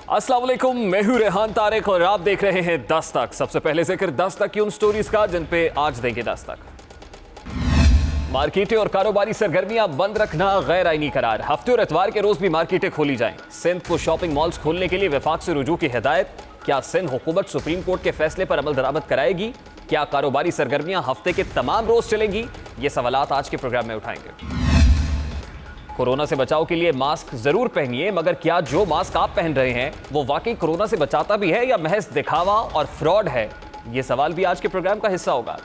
अस्सलाम वालेकुम, मैं हूं रेहान तारिक और आप देख रहे हैं दस्तक। सबसे पहले जिक्र दस्तक की उन स्टोरीज का जिन पे आज देंगे दस्तक। मार्केटें और कारोबारी सरगर्मियां बंद रखना गैर आईनी करार। हफ्ते और इतवार के रोज भी मार्केटें खोली जाएं। सिंध को शॉपिंग मॉल्स खोलने के लिए वफाक से रुजू की हिदायत। क्या सिंध हुकूमत सुप्रीम कोर्ट के फैसले पर अमल दरामद कराएगी? क्या कारोबारी सरगर्मियां हफ्ते के तमाम रोज चलेंगी? ये सवालात आज के प्रोग्राम में उठाएंगे। कोरोना से बचाव के लिए मास्क जरूर पहनिए, मगर क्या जो मास्क आप पहन रहे हैं वो वाकई कोरोना से बचाता भी है या महज दिखावा और फ्रॉड है? ये सवाल भी आज के प्रोग्राम का हिस्सा होगा।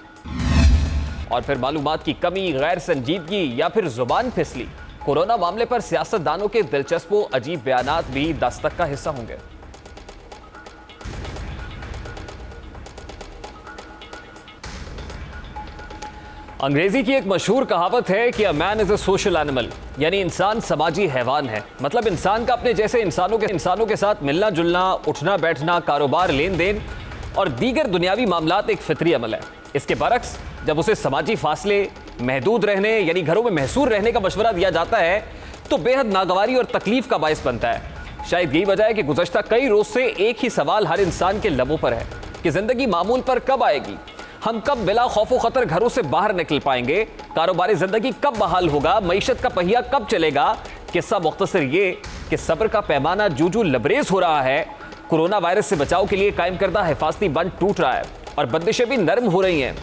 और फिर मालूमात की कमी, गैर संजीदगी या फिर जुबान फिसली, कोरोना मामले पर सियासतदानों के दिलचस्प व अजीब बयानात भी दस्तक का हिस्सा होंगे। अंग्रेजी की एक मशहूर कहावत है कि a man is a social animal, यानी इंसान समाजी हैवान है। मतलब इंसान का अपने जैसे इंसानों के साथ मिलना जुलना, उठना बैठना, कारोबार, लेन देन और दीगर दुनियावी मामलात एक फितरी अमल है। इसके बरक्स जब उसे समाजी फासले, महदूद रहने यानी घरों में महसूर रहने का मशवरा दिया जाता है तो बेहद नागवारी और तकलीफ का बायस बनता है। शायद यही वजह है कि गुज़श्ता कई रोज से एक ही सवाल हर इंसान के लबों पर है कि जिंदगी मामूल पर कब आएगी, हम कब बिला खौफो खतर घरों से बाहर निकल पाएंगे, कारोबारी जिंदगी कब बहाल होगा, मईशत का पहिया कब चलेगा। किस्सा मुख्तसर ये कि सब्र का पैमाना जूजू लबरेज हो रहा है। कोरोना वायरस से बचाव के लिए कायम करदा हिफाजती बंद टूट रहा है और बंदिशें भी नरम हो रही हैं।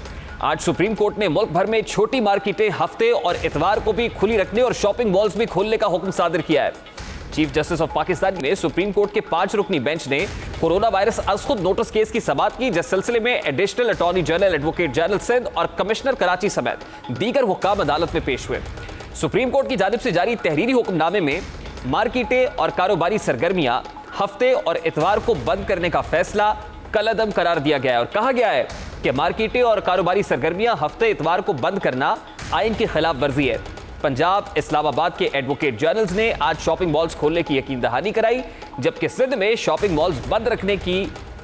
आज सुप्रीम कोर्ट ने मुल्क भर में छोटी मार्केटें हफ्ते और इतवार को भी खुली रखने और शॉपिंग मॉल्स भी खोलने का हुक्म सादिर किया है। चीफ जस्टिस ऑफ पाकिस्तान ने सुप्रीम कोर्ट के 5 रुकनी बेंच ने कोरोना वायरस अज खुद नोटिस केस की समाअत की, जिस सिलसिले में additional attorney general, advocate general Sindh और कमिश्नर कराची समेत दीगर हुक्काम अदालत में पेश हुए। सुप्रीम कोर्ट की जानिब से जारी तहरीरी हुक्मनामे में मार्केटें और कारोबारी सरगर्मियां हफ्ते और इतवार को बंद करने का फैसला कलअदम करार दिया गया है और कहा गया है कि मार्केटें और कारोबारी सरगर्मियां हफ्ते इतवार को बंद करना आइन की खिलाफ वर्जी है। पंजाब, इस्लामाबाद के एडवोकेट जनरल्स ने आज शॉपिंग मॉल्स खोलने की यकीन दहानी कराई, जबकि सिंध में शॉपिंग मॉल्स बंद रखने की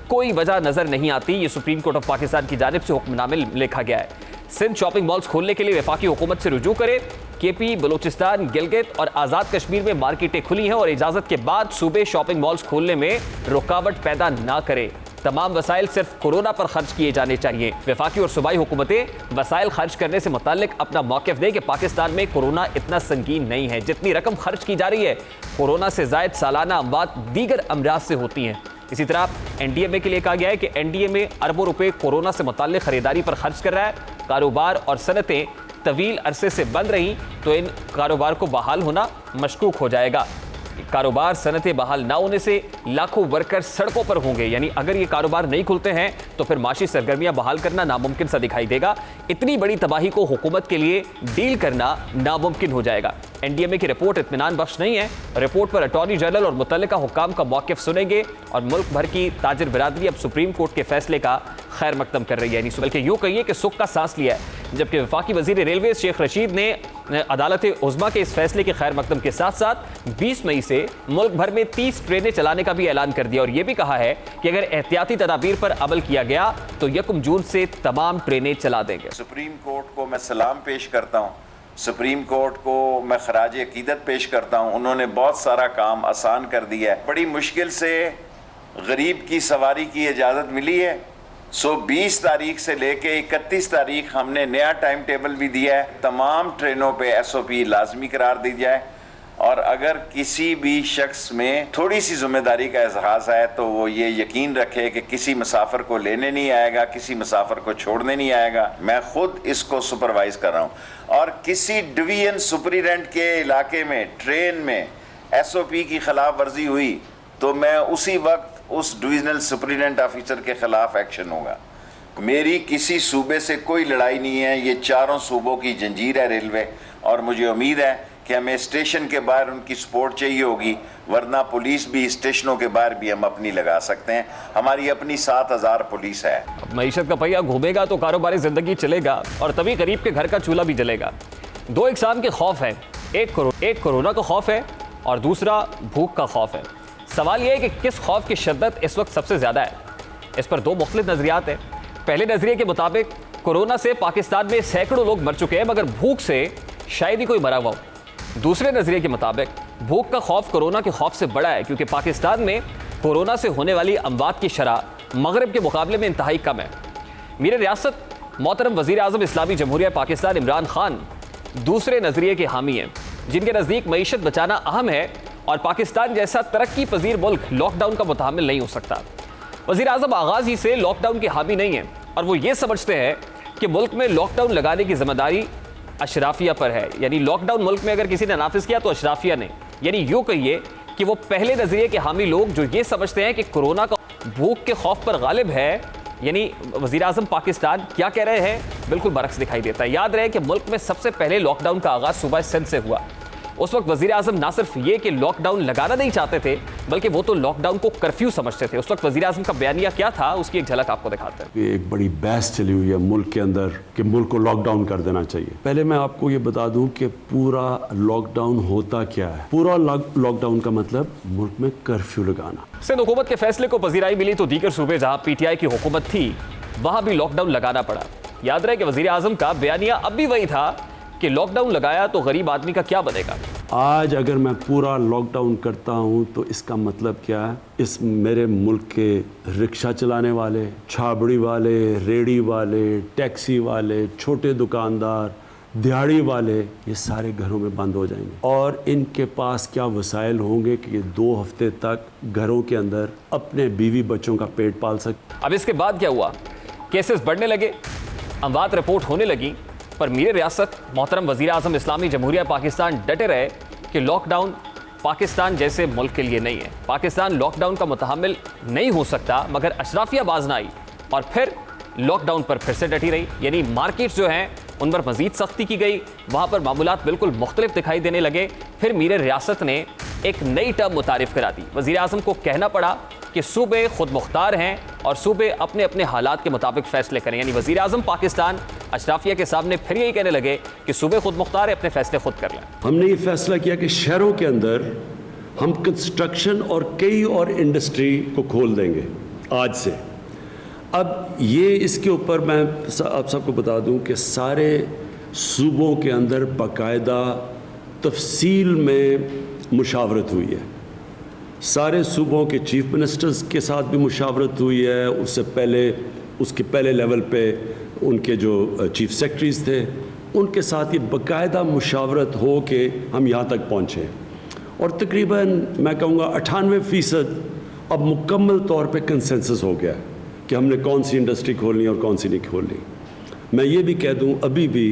कोई वजह नजर नहीं आती। ये सुप्रीम कोर्ट ऑफ पाकिस्तान की जानिब से हुक्मनामे में लिखा गया है। सिंध शॉपिंग मॉल्स खोलने के लिए वफाकी हुकूमत से रुजू करे। केपी, बलूचिस्तान, गिलगित और आज़ाद कश्मीर में मार्केटें खुली हैं और इजाज़त के बाद सूबे शॉपिंग मॉल्स खोलने में रुकावट पैदा ना करे। तमाम वसाइल सिर्फ कोरोना पर खर्च किए जाने चाहिए। वफाकी और सूबाई हुकूमतें वसाइल खर्च करने से मुताल्लिक अपना मौक़िफ़ दें कि पाकिस्तान में कोरोना इतना संगीन नहीं है जितनी रकम खर्च की जा रही है। कोरोना से ज़ायद सालाना अमवात दीगर अमराज से होती हैं। इसी तरह एनडीएमए के लिए कहा गया है कि एनडीएमए अरबों रुपए कोरोना से मुताल्लिक खरीदारी पर खर्च कर रहा है। कारोबार और सनतें तवील अरसे से बंद रहीं तो इन कारोबार को बहाल होना मशकूक हो जाएगा। कारोबार सनतें बहाल ना होने से लाखों वर्कर सड़कों पर होंगे, यानी अगर ये कारोबार नहीं खुलते हैं तो फिर माशी सरगर्मियां बहाल करना नामुमकिन सा दिखाई देगा। इतनी बड़ी तबाही को हुकूमत के लिए डील करना नामुमकिन हो जाएगा। एनडीएमए की रिपोर्ट इत्मीनान बख्श नहीं है। रिपोर्ट पर अटॉर्नी जनरल और मुतल्लिका हुक्काम का मौक़िफ़ सुनेंगे और मुल्क भर की ताजिर बिरादरी अब सुप्रीम कोर्ट के फैसले का खैर मकदम कर रही है, यानी बल्कि यूँ कहिए कि सुख का सांस लिया है। जबकि वफाकी वज़ीर रेलवे शेख रशीद ने अदालत उज़्मा के इस फैसले के खैर मकदम के साथ साथ 20 मई से मुल्क भर में 30 ट्रेनें चलाने का भी ऐलान कर दिया और यह भी कहा है कि अगर एहतियाती तदाबीर पर अमल किया गया तो 1 जून से तमाम ट्रेनें चला देंगे। सुप्रीम कोर्ट को मैं सलाम पेश करता हूँ, सुप्रीम कोर्ट को मैं खराज अकीदत पेश करता हूँ। उन्होंने बहुत सारा काम आसान कर दिया है। बड़ी मुश्किल से गरीब की सवारी की इजाज़त मिली है। 20 तारीख से लेके 31 तारीख हमने नया टाइम टेबल भी दिया है। तमाम ट्रेनों पे SOP लाजमी करार दी जाए और अगर किसी भी शख्स में थोड़ी सी जिम्मेदारी का एहसास है तो वो ये यकीन रखे कि किसी मुसाफिर को लेने नहीं आएगा, किसी मुसाफिर को छोड़ने नहीं आएगा। मैं खुद इसको सुपरवाइज कर रहा हूँ और किसी डिवीजन सुपरिटेंडेंट के इलाके में ट्रेन में SOP की खिलाफ वर्जी हुई तो मैं उसी वक्त उस डिविजनल सुपरिटेंडेंट ऑफिसर के खिलाफ एक्शन होगा। मेरी किसी सूबे से कोई लड़ाई नहीं है, ये चारों सूबों की जंजीर है रेलवे और मुझे उम्मीद है कि हमें स्टेशन के बाहर उनकी सपोर्ट चाहिए होगी, वरना पुलिस भी स्टेशनों के बाहर भी हम अपनी लगा सकते हैं। हमारी अपनी 7000 पुलिस है। मईशत का पहिया घूमेगा तो कारोबारी जिंदगी चलेगा और तभी गरीब के घर का चूल्हा भी जलेगा। 2 इकसाम के खौफ हैं, एक कोरोना का खौफ है और दूसरा भूख का खौफ है। सवाल यह है कि किस खौफ की शिद्दत इस वक्त सबसे ज़्यादा है। इस पर 2 मुख्तलिफ नज़रियात हैं। पहले नज़रिए के मुताबिक कोरोना से पाकिस्तान में सैकड़ों लोग मर चुके हैं मगर भूख से शायद ही कोई मरा हुआ हो। दूसरे नज़रिए के मुताबिक भूख का खौफ कोरोना के खौफ से बड़ा है क्योंकि पाकिस्तान में कोरोना से होने वाली अमवात की शरह मगरब के मुकाबले में इंतहाई कम है। मीर रियासत मोहतरम वज़ीर आज़म इस्लामी जमहूरिया पाकिस्तान इमरान खान दूसरे नज़रिए के हामी हैं, जिनके नज़दीक मईशत बचाना अहम है और पाकिस्तान जैसा तरक्की पजीर मुल्क लॉकडाउन का मुतहम्मिल नहीं हो सकता। वज़ीर आज़म आगाज़ ही से लॉकडाउन के हामी नहीं हैं और वो ये समझते हैं कि मुल्क में लॉकडाउन लगाने की जिम्मेदारी अशराफिया पर है। यानी लॉकडाउन मुल्क में अगर किसी ने नाफिज किया तो अशराफिया ने, यानी यूँ कहिए कि वो पहले नज़रिए के हामी लोग जो ये समझते हैं कि कोरोना का भूख के खौफ पर गालिब है। यानी वज़ीर आज़म पाकिस्तान क्या कह रहे हैं, बिल्कुल बरक्स दिखाई देता है। याद रहे कि मुल्क में सबसे पहले लॉकडाउन का आगाज़ सूबा सिंध से हुआ। उस वक्त वज़ीर आज़म ना सिर्फ ये कि लॉकडाउन लगाना नहीं चाहते थे, बल्कि वो तो लॉकडाउन को कर्फ्यू समझते थे। उस वक्त वज़ीर आज़म का बयानिया क्या था, उसकी एक झलक आपको दिखाते हैं। एक बड़ी बहस चली हुई है मुल्क के अंदर कि मुल्क को लॉकडाउन कर देना चाहिए। पहले मैं आपको ये बता दूं कि पूरा लॉकडाउन होता क्या है। पूरा लॉकडाउन का मतलब मुल्क में कर्फ्यू लगाना। सिंध हुकूमत के फैसले को पजीराई मिली तो दीगर सूबे जहां PTI की हुकूमत थी वहां भी लॉकडाउन लगाना पड़ा। याद रहे कि वज़ीर आज़म का बयानिया अब भी वही था कि लॉकडाउन लगाया तो गरीब आदमी का क्या बनेगा। आज अगर मैं पूरा लॉकडाउन करता हूं तो इसका मतलब क्या है, इस मेरे मुल्क के रिक्शा चलाने वाले, छाबड़ी वाले, रेडी वाले, टैक्सी वाले, छोटे दुकानदार, दिहाड़ी वाले, ये सारे घरों में बंद हो जाएंगे और इनके पास क्या वसाइल होंगे कि ये 2 हफ्ते तक घरों के अंदर अपने बीवी बच्चों का पेट पाल सकें। अब इसके बाद क्या हुआ, केसेस बढ़ने लगे, अमवात रिपोर्ट होने लगी, पर मीर रियासत मोहतरम वज़ीर आज़म इस्लामी जमहूरिया पाकिस्तान डटे रहे कि लॉकडाउन पाकिस्तान जैसे मुल्क के लिए नहीं है। पाकिस्तान लॉकडाउन का मुतहम्मिल नहीं हो सकता, मगर अशराफिया बाज ना आई और फिर लॉकडाउन पर फिर से डटी रही। यानी मार्केट्स जो हैं उन पर मज़ीद सख्ती की गई, वहाँ पर मामूलात बिल्कुल मुख्तलिफ दिखाई देने लगे। फिर मीर रियासत ने एक नई टर्म मुतारिफ करा दी। वज़ीर आज़म को कहना पड़ा कि सूबे खुद मुख्तार हैं और सूबे अपने अपने हालात के मुताबिक फ़ैसले करें। यानी वज़ीर आज़म पाकिस्तान अशराफिया के सामने फिर यही कहने लगे कि सूबे खुद मुख्तार है, अपने फ़ैसले खुद कर लें। हमने ये फैसला किया कि शहरों के अंदर हम कंस्ट्रक्शन और कई और इंडस्ट्री को खोल देंगे आज से। अब ये इसके ऊपर मैं आप सबको बता दूं कि सारे सूबों के अंदर बाकायदा तफसील में मुशावरत हुई है। सारे सूबों के चीफ मिनिस्टर्स के साथ भी मुशावरत हुई है। उससे पहले उसके पहले लेवल पे उनके जो चीफ सेक्रेटरीज थे उनके साथ ये बाकायदा मुशावरत हो के हम यहाँ तक पहुँचे और तकरीबन मैं कहूँगा 98% अब मुकम्मल तौर पे कंसेंसस हो गया है कि हमने कौन सी इंडस्ट्री खोलनी और कौन सी नहीं खोलनी। मैं ये भी कह दूँ अभी भी,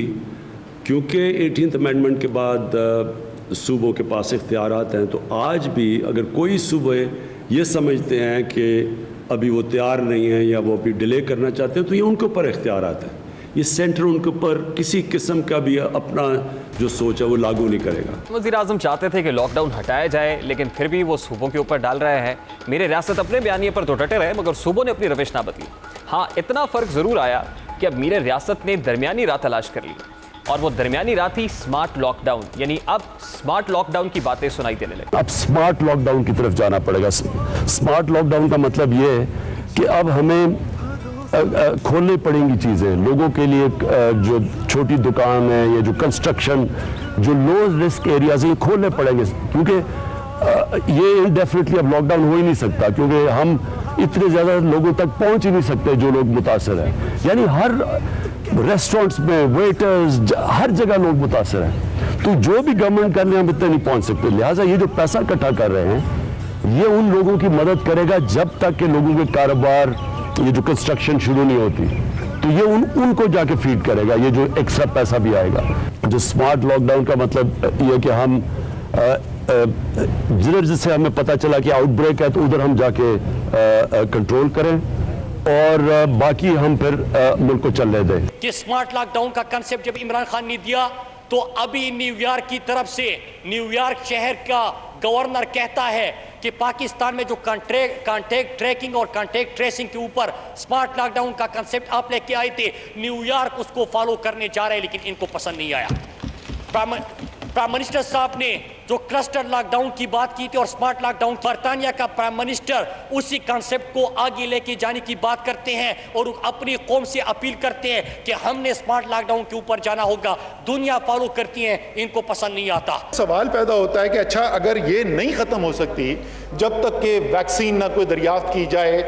क्योंकि 18th अमेंडमेंट के बाद सूबों के पास इख्तियारात हैं, तो आज भी अगर कोई सूबे ये समझते हैं कि अभी वो तैयार नहीं है या वो अभी डिले करना चाहते हैं तो ये उनके ऊपर इख्तियारात हैं। ये सेंटर उनके ऊपर किसी किस्म का भी अपना जो सोच है वो लागू नहीं करेगा। वज़ीर आज़म चाहते थे कि लॉकडाउन हटाया जाए, लेकिन फिर भी वो सूबों के ऊपर डाल रहे हैं। मेरे रियासत अपने बयानिए पर तो डटे रहे, मगर सूबों ने अपनी रविश ना बदली। हाँ, इतना फ़र्क ज़रूर आया कि अब मीर रियासत ने दरमियानी राह तलाश कर ली और वो दरमियानी राह थी स्मार्ट लॉकडाउन। यानी अब स्मार्ट लॉकडाउन की बातें सुनाई देने लगी। अब स्मार्ट लॉकडाउन की तरफ जाना पड़ेगा। स्मार्ट लॉकडाउन का मतलब ये है कि अब हमें खोलनी पड़ेंगी चीज़ें लोगों के लिए। जो छोटी दुकान है या जो कंस्ट्रक्शन, जो लो रिस्क एरियाज हैं, ये खोलने पड़ेंगे, क्योंकि ये इनडेफिनेटली अब लॉकडाउन हो ही नहीं सकता, क्योंकि हम इतने ज़्यादा लोगों तक पहुंच ही नहीं सकते जो लोग मुतासर हैं। यानी हर रेस्टोरेंट्स में वेटर्स, हर जगह लोग मुतासर हैं। तो जो भी गवर्नमेंट करने हम इतने नहीं पहुंच सकते। लिहाजा ये जो पैसा इकट्ठा कर रहे हैं ये उन लोगों की मदद करेगा जब तक कि लोगों के कारोबार, ये जो कंस्ट्रक्शन शुरू नहीं होती, तो ये उनको जाके फीड करेगा। ये जो एक्स्ट्रा पैसा भी आएगा। जो स्मार्ट लॉकडाउन का मतलब ये कि हम जिधर हमें पता चला कि आउटब्रेक है तो उधर हम जाके कंट्रोल करें और बाकी हम फिर मुल्क को चलने दें। कि स्मार्ट लॉकडाउन का कंसेप्ट जब इमरान खान ने दिया तो अभी न्यूयॉर्क की तरफ से न्यूयॉर्क शहर का गवर्नर कहता है कि पाकिस्तान में जो कॉन्टैक्ट ट्रैकिंग और कॉन्टैक्ट ट्रेसिंग के ऊपर स्मार्ट लॉकडाउन का कंसेप्ट आप लेके आए थे, न्यूयॉर्क उसको फॉलो करने जा रहे हैं, लेकिन इनको पसंद नहीं आया। प्राइम मिनिस्टर साहब ने जो क्लस्टर लॉकडाउन की बात की थी और स्मार्ट लॉकडाउन, बर्तानिया का प्राइम मिनिस्टर उसी कॉन्सेप्ट को आगे लेके जाने की बात करते हैं और अपनी कौम से अपील करते हैं कि हमने स्मार्ट लॉकडाउन के ऊपर जाना होगा। दुनिया फॉलो करती है, इनको पसंद नहीं आता। सवाल पैदा होता है कि अच्छा, अगर ये नहीं खत्म हो सकती जब तक कि वैक्सीन ना कोई दरियाफ्त की जाए,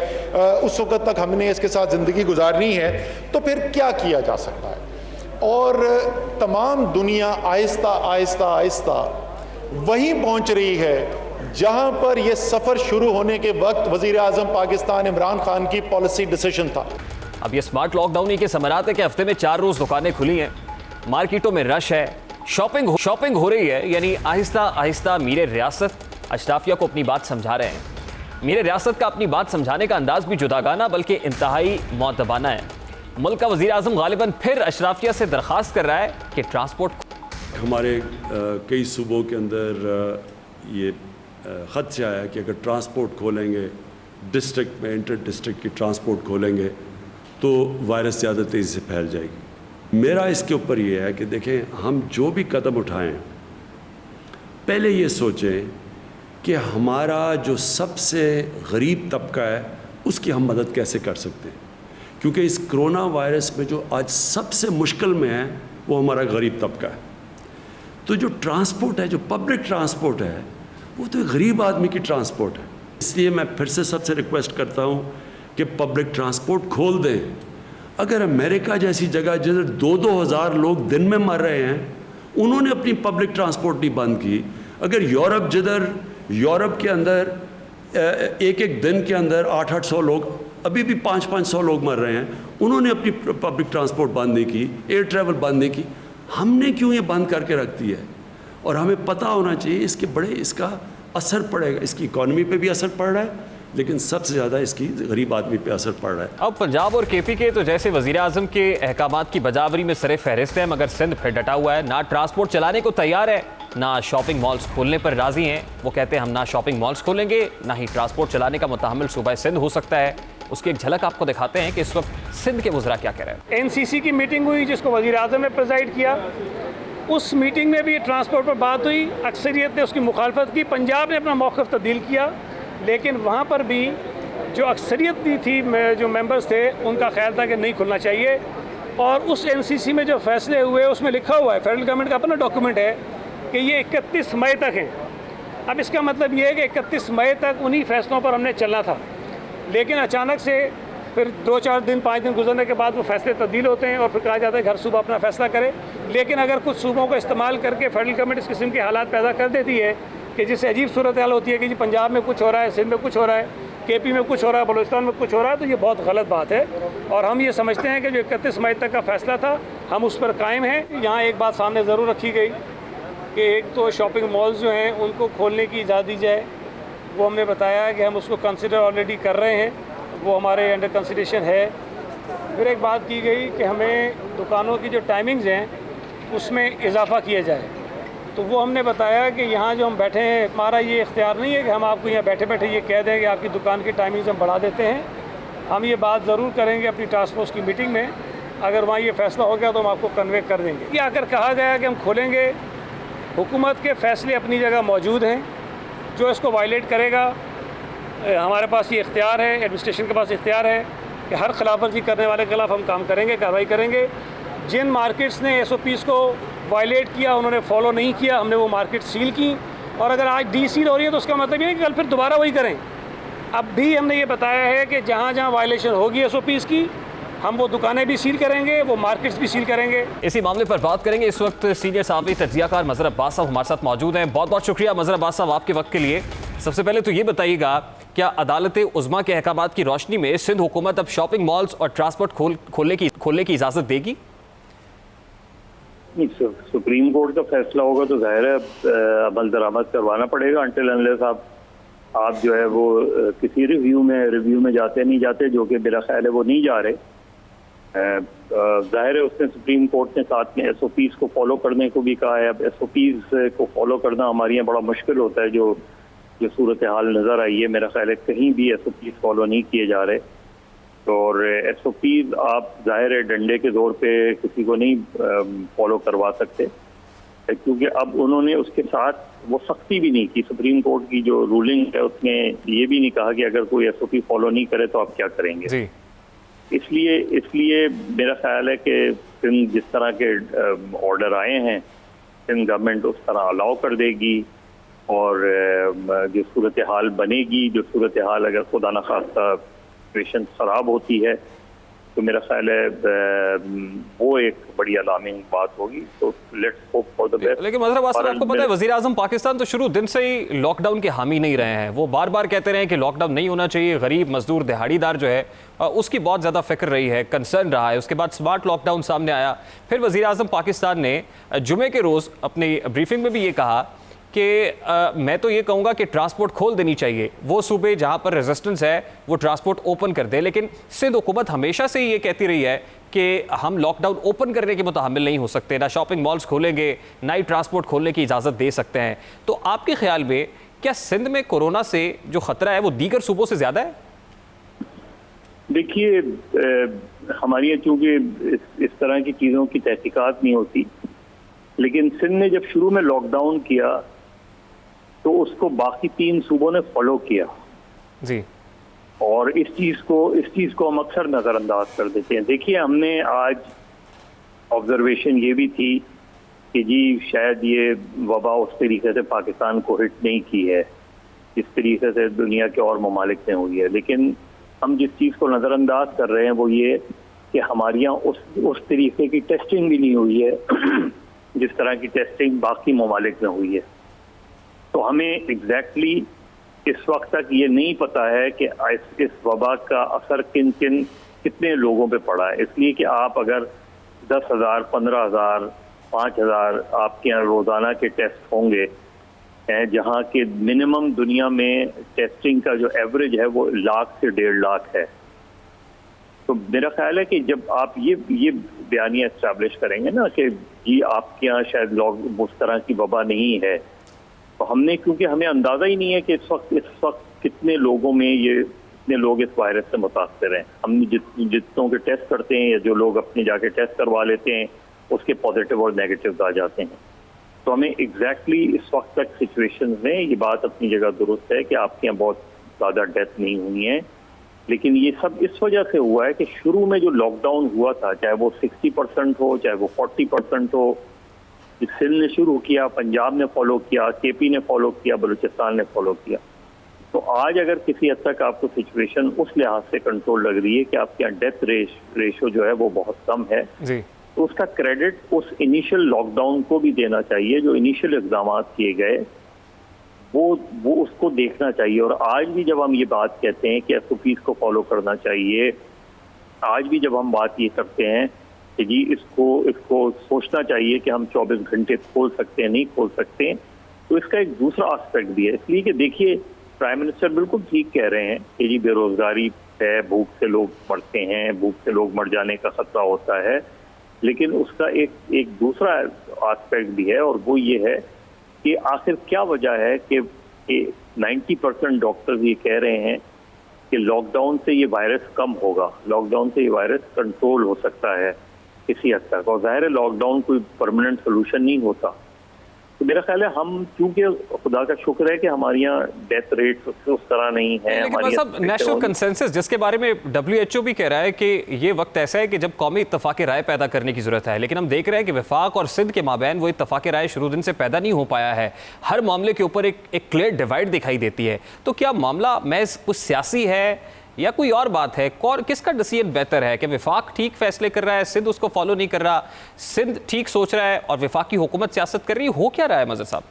उस वक्त तक हमने इसके साथ जिंदगी गुजारनी है, तो फिर क्या किया जा सकता है? और तमाम दुनिया आहिस्ता आहिस्ता आहिस्ता वहीं पहुंच रही है जहां पर यह सफर शुरू होने के वक्त वजीर आजम पाकिस्तान इमरान खान की पॉलिसी डिसीजन था। अब ये स्मार्ट लॉकडाउन ही के समरात है कि हफ्ते में 4 रोज दुकानें खुली हैं, मार्केटों में रश है, शॉपिंग हो रही है। यानी आहिस्ता आहिस्ता मीर रियासत अशराफिया को अपनी बात समझा रहे हैं। मीर रियासत का अपनी बात समझाने का अंदाज भी जुदागाना बल्कि इंतहाई मुअद्दबाना है। मुल्क का वज़ीर आज़म गालिबन फिर अशराफिया से दरख्वास्त कर रहा है कि ट्रांसपोर्ट हमारे कई सूबों के अंदर ये ख़त से आया कि अगर ट्रांसपोर्ट खोलेंगे, डिस्ट्रिक्ट में इंटर डिस्ट्रिक्ट की ट्रांसपोर्ट खोलेंगे तो वायरस ज़्यादा तेज़ी से फैल जाएगी। मेरा इसके ऊपर ये है कि देखें, हम जो भी कदम उठाएं पहले ये सोचें कि हमारा जो सबसे गरीब तबका है उसकी हम मदद कैसे कर सकते हैं, क्योंकि इस कोरोना वायरस में जो आज सबसे मुश्किल में है वो हमारा गरीब तबका है। तो जो ट्रांसपोर्ट है, जो पब्लिक ट्रांसपोर्ट है, वो तो गरीब आदमी की ट्रांसपोर्ट है। इसलिए मैं फिर से सबसे रिक्वेस्ट करता हूँ कि पब्लिक ट्रांसपोर्ट खोल दें। अगर अमेरिका जैसी जगह जिधर 2-2 हज़ार लोग दिन में मर रहे हैं, उन्होंने अपनी पब्लिक ट्रांसपोर्ट नहीं बंद की, अगर यूरोप के अंदर एक दिन के अंदर 800 लोग, अभी भी 500 लोग मर रहे हैं, उन्होंने अपनी पब्लिक ट्रांसपोर्ट बंद नहीं की, एयर ट्रैवल बंद नहीं की, हमने क्यों ये बंद करके रख दी है? और हमें पता होना चाहिए इसका असर पड़ेगा, इसकी इकॉनमी पे भी असर पड़ रहा है, लेकिन सबसे ज़्यादा इसकी गरीब आदमी पे असर पड़ रहा है। अब पंजाब और केपी के तो जैसे वज़ीर आज़म के अहकामात की बजावरी में सरे फहरिस्त है, मगर सिंध फिर डटा हुआ है, ना ट्रांसपोर्ट चलाने को तैयार है, ना शॉपिंग मॉल्स खोलने पर राजी हैं। वो कहते हैं हम ना शॉपिंग मॉल्स खोलेंगे, ना ही ट्रांसपोर्ट चलाने का मुतहम्मिल सूबा सिंध हो सकता है। उसकी एक झलक आपको दिखाते हैं कि इस वक्त सिंध के वज़रा क्या कह रहे हैं। एनसीसी की मीटिंग हुई जिसको वज़ीर आज़म ने प्रेजाइड किया, उस मीटिंग में भी ट्रांसपोर्ट पर बात हुई, अक्सरियत ने उसकी मुखालफत की, पंजाब ने अपना मौक़िफ़ तब्दील किया, लेकिन वहाँ पर भी जो अक्सरियत दी थी, जो मेंबर्स थे, उनका ख्याल था कि नहीं खुलना चाहिए। और उस एनसीसी में जो फैसले हुए उसमें लिखा हुआ है, फेडरल गवर्नमेंट का अपना डॉक्यूमेंट है कि ये 31 मई तक है। अब इसका मतलब ये है कि 31 मई तक उन्हीं फैसलों पर हमने चलना था, लेकिन अचानक से फिर 2-4 दिन 5 दिन गुजरने के बाद वो फैसले तब्दील होते हैं और फिर कहा जाता है कि हर सूबा अपना फैसला करे। लेकिन अगर कुछ सूबों को इस्तेमाल करके फेडरल गवर्नमेंट इस किस्म के हालात पैदा कर देती है कि जिससे अजीब सूरत हाल होती है कि जी पंजाब में कुछ हो रहा है, सिंध में कुछ हो रहा है, केपी में कुछ हो रहा है, बलूचिस्तान में कुछ हो रहा है, तो ये बहुत गलत बात है। और हम ये समझते हैं कि जो 31 मई तक का फैसला था हम उस पर कायम हैं। यहाँ एक बात सामने ज़रूर रखी गई कि एक तो शॉपिंग मॉल्स जो हैं उनको खोलने की इजाज़त दी जाए, वो हमने बताया कि हम उसको कंसिडर ऑलरेडी कर रहे हैं, वो हमारे अंडर कंसिडरेशन है। फिर एक बात की गई कि हमें दुकानों की जो टाइमिंग्स हैं उसमें इजाफा किया जाए, तो वो हमने बताया कि यहाँ जो हम बैठे हैं, हमारा ये इख्तियार नहीं है कि हम आपको यहाँ बैठे बैठे ये कह दें कि आपकी दुकान की टाइमिंग्स हम बढ़ा देते हैं। हम ये बात ज़रूर करेंगे अपनी टास्क फोर्स की मीटिंग में, अगर वहाँ ये फैसला हो गया तो हम आपको कन्वे कर देंगे। ये आकर कहा गया कि हम खोलेंगे, हुकूमत के फ़ैसले अपनी जगह मौजूद हैं, जो इसको वायलेट करेगा हमारे पास ये इख्तियार है, एडमिनिस्ट्रेशन के पास इख्तियार है कि हर खिलाफवर्जी करने वाले के खिलाफ हम काम करेंगे, कार्रवाई करेंगे। जिन मार्केट्स ने SOPs को वायलेट किया, उन्होंने फॉलो नहीं किया, हमने वो मार्केट सील की, और अगर आज डीसील हो रही है तो उसका मतलब ये है कि कल फिर दोबारा वही करें। अब भी हमने ये बताया है कि जहाँ जहाँ वायलेशन होगी SOPs की, हम वो दुकानें भी सील करेंगे, वो मार्केट्स भी सील करेंगे। इसी मामले पर बात करेंगे। इस वक्त सीनियर साहबी तज्जियाकार मज़हर अब्बास साहब हमारे साथ मौजूद हैं। बहुत बहुत शुक्रिया मज़हर अब्बास साहब आपके वक्त के लिए। सबसे पहले तो ये बताइएगा, क्या अदालत उज़्मा के अहकामात की रोशनी में सिंध हुकूमत अब शॉपिंग मॉल्स और ट्रांसपोर्ट खोलने की इजाज़त देगी? सुप्रीम कोर्ट का फैसला होगा तो जाहिर है अमल दरामद करवाना पड़ेगा। अंटिल अनलेस आप जो है वो किसी रिव्यू में जाते नहीं जाते, जो कि मेरा ख्याल है वो नहीं जा रहे। जाहिर है उसने सुप्रीम कोर्ट ने साथ में SOPs को फॉलो करने को भी कहा है। अब SOPs को फॉलो करना हमारे यहाँ बड़ा मुश्किल होता है। जो सूरत हाल नज़र आई है, मेरा ख्याल है कहीं भी SOPs फॉलो नहीं किए जा रहे। और SOPs आप जाहिर है डंडे के जोर पे किसी को नहीं फॉलो करवा सकते। क्योंकि अब उन्होंने उसके साथ वो सख्ती भी नहीं की। सुप्रीम कोर्ट की जो रूलिंग है उसने ये भी नहीं कहा कि अगर कोई SOP फॉलो नहीं करे तो आप क्या करेंगे। जी। इसलिए मेरा ख्याल है कि सिंध जिस तरह के ऑर्डर आए हैं, सिंध गवर्नमेंट उस तरह अलाउ कर देगी, और जो सूरत हाल बनेगी, जो सूरत हाल अगर खुदा न खास्ता सिचुएशन खराब होती है तो मेरा ख्याल है वो एक बड़ी अलार्मिंग बात होगी। तो let's hope for the best. लेकिन मजहर अब्बास साहब, आपको पता है वजीर आजम पाकिस्तान तो शुरू दिन से ही लॉकडाउन के हामी नहीं रहे हैं। वो बार बार कहते रहे हैं कि लॉकडाउन नहीं होना चाहिए। गरीब मजदूर दिहाड़ीदार जो है उसकी बहुत ज़्यादा फिक्र रही है, कंसर्न रहा है। उसके बाद स्मार्ट लॉकडाउन सामने आया। फिर वजीर आजम पाकिस्तान ने जुमे के रोज़ अपनी ब्रीफिंग में भी ये कहा कि मैं तो ये कहूँगा कि ट्रांसपोर्ट खोल देनी चाहिए। वो सूबे जहाँ पर रेजिस्टेंस है वो ट्रांसपोर्ट ओपन कर दे। लेकिन सिंध हुकूमत हमेशा से ये कहती रही है कि हम लॉकडाउन ओपन करने के मुतहम्मिल नहीं हो सकते, ना शॉपिंग मॉल्स खोलेंगे, ना ही ट्रांसपोर्ट खोलने की इजाज़त दे सकते हैं। तो आपके ख्याल में क्या सिंध में कोरोना से जो ख़तरा है वो दीगर सूबों से ज़्यादा है? देखिए, हमारी यहाँ चूँकि इस तरह की चीज़ों की तहकीकात नहीं होती, लेकिन सिंध ने जब शुरू में लॉकडाउन किया तो उसको बाकी 3 सूबों ने फॉलो किया जी। और इस चीज़ को हम अक्सर नज़रअंदाज कर देते हैं। देखिए, हमने आज ऑब्जर्वेशन ये भी थी कि जी शायद ये वबा उस तरीके से पाकिस्तान को हिट नहीं की है जिस तरीके से दुनिया के और ममालिक में हुई है। लेकिन हम जिस चीज़ को नज़रअंदाज कर रहे हैं वो ये कि हमारे यहाँ उस तरीके की टेस्टिंग भी नहीं हुई है जिस तरह की टेस्टिंग बाकी ममालिक में हुई है। तो हमें एग्जैक्टली इस वक्त तक ये नहीं पता है कि इस वबा का असर कितने लोगों पे पड़ा है। इसलिए कि आप अगर 10,000, 15,000, 5,000 आपके यहाँ रोज़ाना के टेस्ट होंगे, जहाँ के मिनिमम दुनिया में टेस्टिंग का जो एवरेज है वो 1 लाख से 1.5 लाख है। तो मेरा ख्याल है कि जब आप ये बयानियाँ एस्टैब्लिश करेंगे ना कि जी आपके यहाँ शायद उस तरह की वबा नहीं है, तो हमने, क्योंकि हमें अंदाज़ा ही नहीं है कि इस वक्त कितने लोगों में कितने लोग इस वायरस से मुतासर हैं। हम जितनों के टेस्ट करते हैं या जो लोग अपने जाके टेस्ट करवा लेते हैं उसके पॉजिटिव और नेगेटिव आ जाते हैं। तो हमें एग्जैक्टली इस वक्त तक सिचुएशन में ये बात अपनी जगह दुरुस्त है कि आपके यहाँ बहुत ज़्यादा डेथ नहीं हुई है। लेकिन ये सब इस वजह से हुआ है कि शुरू में जो लॉकडाउन हुआ था, चाहे वो 60% हो, चाहे वो 40% हो, सिंध ने शुरू किया, पंजाब ने फॉलो किया, KP ने फॉलो किया, बलूचिस्तान ने फॉलो किया। तो आज अगर किसी हद तक आपको सिचुएशन उस लिहाज से कंट्रोल लग रही है कि आपके यहाँ डेथ रेशो जो है वो बहुत कम है जी, तो उसका क्रेडिट उस इनिशियल लॉकडाउन को भी देना चाहिए। जो इनिशियल इक़दाम किए गए वो उसको देखना चाहिए। और आज भी जब हम ये बात कहते हैं कि SOPs को फॉलो करना चाहिए, आज भी जब हम बात ये करते हैं कि जी इसको सोचना चाहिए कि हम 24 घंटे खोल सकते हैं, नहीं खोल सकते, तो इसका एक दूसरा एस्पेक्ट भी है। इसलिए कि देखिए, प्राइम मिनिस्टर बिल्कुल ठीक कह रहे हैं कि जी बेरोजगारी है, भूख से लोग मरते हैं, भूख से लोग मर जाने का खतरा होता है। लेकिन उसका एक दूसरा एस्पेक्ट भी है और वो ये है कि आखिर क्या वजह है कि 90% डॉक्टर्स ये कह रहे हैं कि लॉकडाउन से ये वायरस कम होगा, लॉकडाउन से ये वायरस कंट्रोल हो सकता है किसी हद तक। और जाहिर है लॉकडाउन कोई परमानेंट सोल्यूशन नहीं होता। तो मेरा ख्याल है हम, क्योंकि खुदा का शुक्र है कि हमारे यहाँ डेथ रेट उस तरह नहीं है। लेकिन सब नेशनल कंसेंसस जिसके बारे में WHO भी कह रहा है कि ये वक्त ऐसा है कि जब कौमी इत्तफाक़ राय पैदा करने की ज़रूरत है। लेकिन हम देख रहे हैं कि वफाक और सिंध के माबैन वो इत्तफाक़ राय शुरू दिन से पैदा नहीं हो पाया है। हर मामले के ऊपर एक क्लियर डिवाइड दिखाई देती है। तो क्या मामला महज कुछ सियासी है या कोई और बात है? किसका डिसीजन बेहतर है कि वफाक ठीक फैसले कर रहा है, सिंध उसको फॉलो नहीं कर रहा, सिंध ठीक सोच रहा है और वफाकी हुकूमत सियासत कर रही है? हो क्या रहा है मजहर साहब?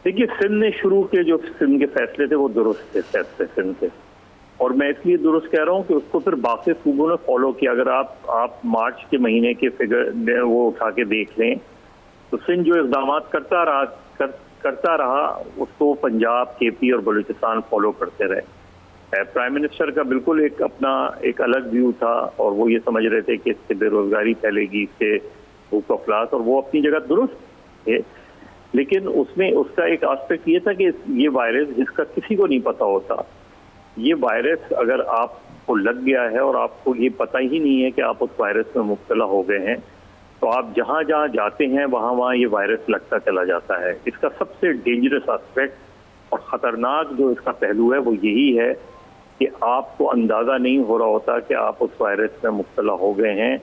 देखिए, सिंध ने शुरू के जो सिंध के फैसले थे वो दुरुस्त थे फैसले सिंध के, और मैं इसलिए दुरुस्त कह रहा हूँ कि उसको फिर बाकी सूबों ने फॉलो किया। अगर आप मार्च के महीने के फिगर वो उठा के देख लें तो सिंध जो इक़दाम करता रहा उसको पंजाब, KP और बलूचिस्तान फॉलो करते रहे। प्राइम मिनिस्टर का बिल्कुल अपना एक अलग व्यू था और वो ये समझ रहे थे कि इससे बेरोजगारी फैलेगी, इससे भूख अफलास, और वो अपनी जगह दुरुस्त है। लेकिन उसमें उसका एक एस्पेक्ट ये था कि ये वायरस जिसका किसी को नहीं पता होता, ये वायरस अगर आपको लग गया है और आपको ये पता ही नहीं है कि आप उस वायरस में मुब्तला हो गए हैं, तो आप जहाँ जहाँ जाते हैं वहाँ वहाँ ये वायरस लगता चला जाता है। इसका सबसे डेंजरस एस्पेक्ट और ख़तरनाक जो इसका पहलू है वो यही है कि आपको अंदाज़ा नहीं हो रहा होता कि आप उस वायरस में मुब्तला हो गए हैं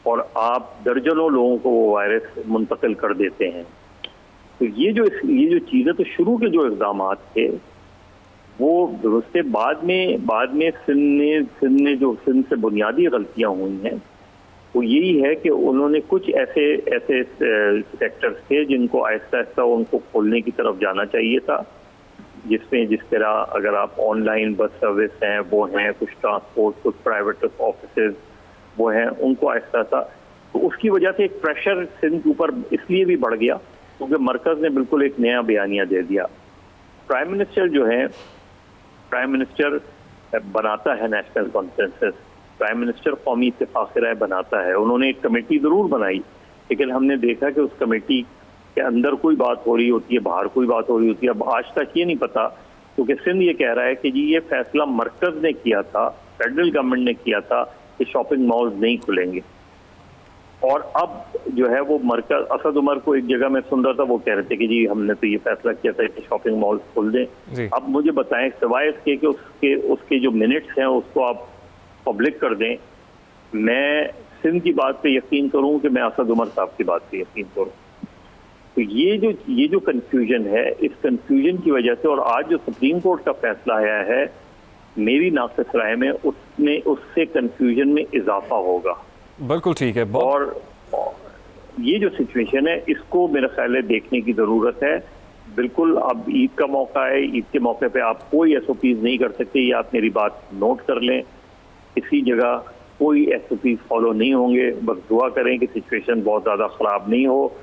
और आप दर्जनों लोगों को वो वायरस मुंतकिल कर देते हैं। तो ये जो चीज़ें, तो शुरू के जो इक़दाम थे वो उससे बाद में सिंध से बुनियादी गलतियाँ हुई हैं वो यही है कि उन्होंने कुछ ऐसे सेक्टर्स थे जिनको आहिस्ता आहिस्ता उनको खोलने की तरफ जाना चाहिए था, जिसमें जिस तरह अगर आप ऑनलाइन बस सर्विस हैं वो हैं, कुछ ट्रांसपोर्ट, कुछ प्राइवेट ऑफिसेज वो हैं, उनको आहिस्ता आहिस्ता। तो उसकी वजह से एक प्रेशर सिंध के ऊपर इसलिए भी बढ़ गया क्योंकि मरकज़ ने बिल्कुल एक नया बयानिया दे दिया। प्राइम मिनिस्टर जो है, प्राइम मिनिस्टर बनाता है नेशनल कॉन्सेंसस, प्राइम मिनिस्टर कौमी इत्तेफाक राय बनाता है। उन्होंने एक कमेटी ज़रूर बनाई, लेकिन हमने देखा कि उस कमेटी के अंदर कोई बात हो रही होती है, बाहर कोई बात हो रही होती है। अब आज तक ये नहीं पता, क्योंकि सिंध ये कह रहा है कि जी ये फैसला मरकज़ ने किया था, फेडरल गवर्नमेंट ने किया था कि शॉपिंग मॉल्स नहीं खुलेंगे। और अब जो है वो मरकज़, असद उमर को एक जगह में सुन रहा था, वो कह रहे थे कि जी हमने तो ये फैसला किया था कि शॉपिंग मॉल्स खोल दें। अब मुझे बताएं, सिवाय इसके कि उसके जो मिनट्स हैं उसको आप पब्लिक कर दें, मैं सिंध की बात पे यकीन करूं कि मैं असद उमर साहब की बात पे यकीन करूं। तो ये जो कंफ्यूजन है, इस कंफ्यूजन की वजह से, और आज जो सुप्रीम कोर्ट का फैसला आया है, मेरी नाक़िस राय में उससे कंफ्यूजन में इजाफा होगा। बिल्कुल ठीक है। और ये जो सिचुएशन है इसको मेरा ख्याल है देखने की ज़रूरत है। बिल्कुल अब ईद का मौका है, ईद के मौके पे आप कोई SOPs नहीं कर सकते, ये आप मेरी बात नोट कर लें। किसी जगह कोई SOPs फॉलो नहीं होंगे, बस दुआ करें कि सिचुएशन बहुत ज़्यादा ख़राब नहीं हो।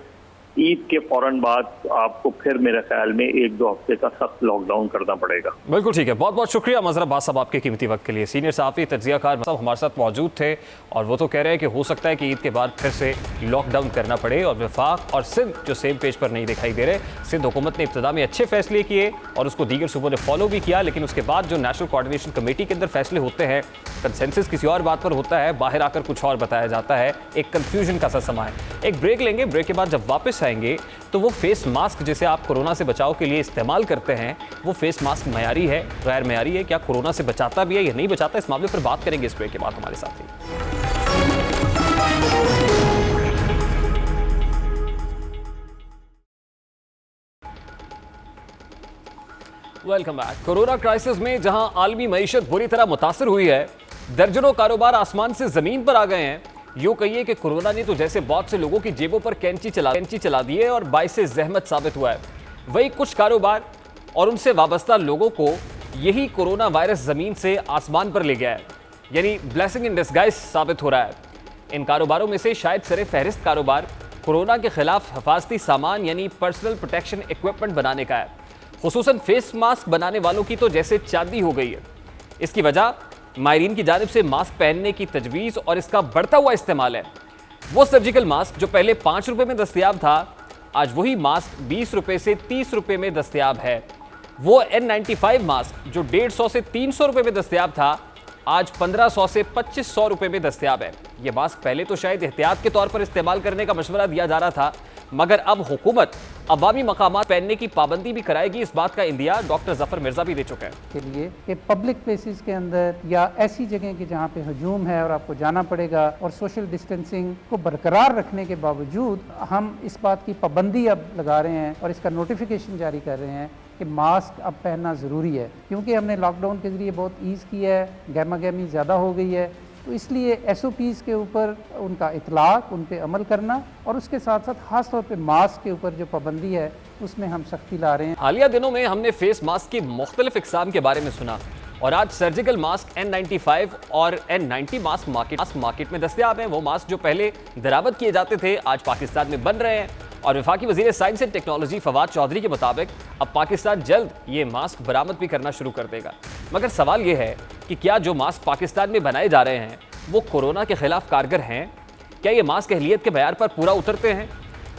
ईद के फौरन बाद आपको फिर मेरे ख्याल में 1-2 हफ्ते का सख्त लॉकडाउन करना पड़ेगा। बिल्कुल ठीक है। बहुत बहुत शुक्रिया मज़हर अब्बास साहब आपके कीमती वक्त के लिए। सीनियर सहाफ़ी, तज्ज़ियाकार साहब हमारे साथ मौजूद थे और वो तो कह रहे हैं कि हो सकता है कि ईद के बाद फिर से लॉकडाउन करना पड़े, और वफाक और सिंध जो सेम पेज पर नहीं दिखाई दे रहे। सिंध हुकूमत ने इब्तिदा में अच्छे फैसले किए और उसको दीगर सूबों ने फॉलो भी किया, लेकिन उसके बाद जो नेशनल कोऑर्डिनेशन कमेटी के अंदर फैसले होते हैं, कंसेंसस किसी और बात पर होता है, बाहर आकर कुछ और बताया जाता है। एक कन्फ्यूजन का सा समा है। एक ब्रेक लेंगे, ब्रेक के बाद जब वापस आएंगे तो वो फेस मास्क जिसे आप कोरोना से बचाव के लिए इस्तेमाल करते हैं, वो फेस मास्क मयारी है, गैर मयारी है, क्या कोरोना से बचाता भी है या नहीं बचाता, इस मामले पर बात करेंगे इस ब्रेक के बाद हमारे साथ ही। Welcome back. कोरोना क्राइसिस में जहां आलमी मईशत बुरी तरह मुतासर हुई है, दर्जनों कारोबार आसमान से जमीन पर आ गए हैं। यूँ कहिए कि कोरोना ने तो जैसे बहुत से लोगों की जेबों पर कैंची चला दी है और बाइसे ज़हमत साबित हुआ है। वही कुछ कारोबार और उनसे वाबस्ता लोगों को यही कोरोना वायरस ज़मीन से आसमान पर ले गया है, यानी ब्लेसिंग इन डिस्गाइज साबित हो रहा है। इन कारोबारों में से शायद सरे फहरिस्त कारोबार कोरोना के खिलाफ हिफाजती सामान यानी पर्सनल प्रोटेक्शन इक्विपमेंट बनाने का है। खुसूसन फेस मास्क बनाने वालों की तो जैसे चांदी हो गई है। इसकी वजह माहिरीन की जानिब से मास्क पहनने की तजवीज़ और इसका बढ़ता हुआ इस्तेमाल है। वो सर्जिकल मास्क जो पहले 5 रुपये में दस्तयाब था, आज वही मास्क 20 रुपये से 30 रुपये में दस्तयाब है। वो N95 मास्क जो 150 से 300 रुपये में दस्तयाब था, आज 1500 से 2500 रुपये में दस्तयाब है। ये मास्क पहले तो शायद एहतियात के तौर पर इस्तेमाल करने का मशवरा दिया जा रहा था, मगर अब हुकूमत अवामी मकामात पहनने की पाबंदी भी कराएगी, इस बात का इंदिया डॉक्टर जफर मिर्जा भी दे चुके हैं। के लिए कि पब्लिक प्लेसेस के अंदर या ऐसी जगह की जहाँ पे हजूम है और आपको जाना पड़ेगा, और सोशल डिस्टेंसिंग को बरकरार रखने के बावजूद हम इस बात की पाबंदी अब लगा रहे हैं और इसका नोटिफिकेशन जारी कर रहे हैं कि मास्क अब पहनना ज़रूरी है, क्योंकि हमने लॉकडाउन के ज़रिए बहुत ईज़ किया है, गहमा गहमी ज़्यादा हो गई है। तो इसलिए SOPs के ऊपर उनका इतलाक़, उन पर अमल करना, और उसके साथ साथ ख़ास तौर पे मास्क के ऊपर जो पाबंदी है उसमें हम सख्ती ला रहे हैं। हालिया दिनों में हमने फेस मास्क की मुख्तलिफ इक़साम के बारे में सुना, और आज सर्जिकल मास्क N95 और N90 मास्क मार्केट में दस्तयाब हैं। वो मास्क जो पहले दरामद किए जाते थे आज पाकिस्तान में बन रहे हैं, और वफाकी वज़ीर science and technology Fawad Chaudhry के मुताबिक अब पाकिस्तान जल्द ये मास्क बरामद भी करना शुरू कर देगा। मगर सवाल ये है कि क्या जो मास्क पाकिस्तान में बनाए जा रहे हैं वो कोरोना के खिलाफ कारगर हैं? क्या ये मास्क अहलियत के मैयार पर पूरा उतरते हैं?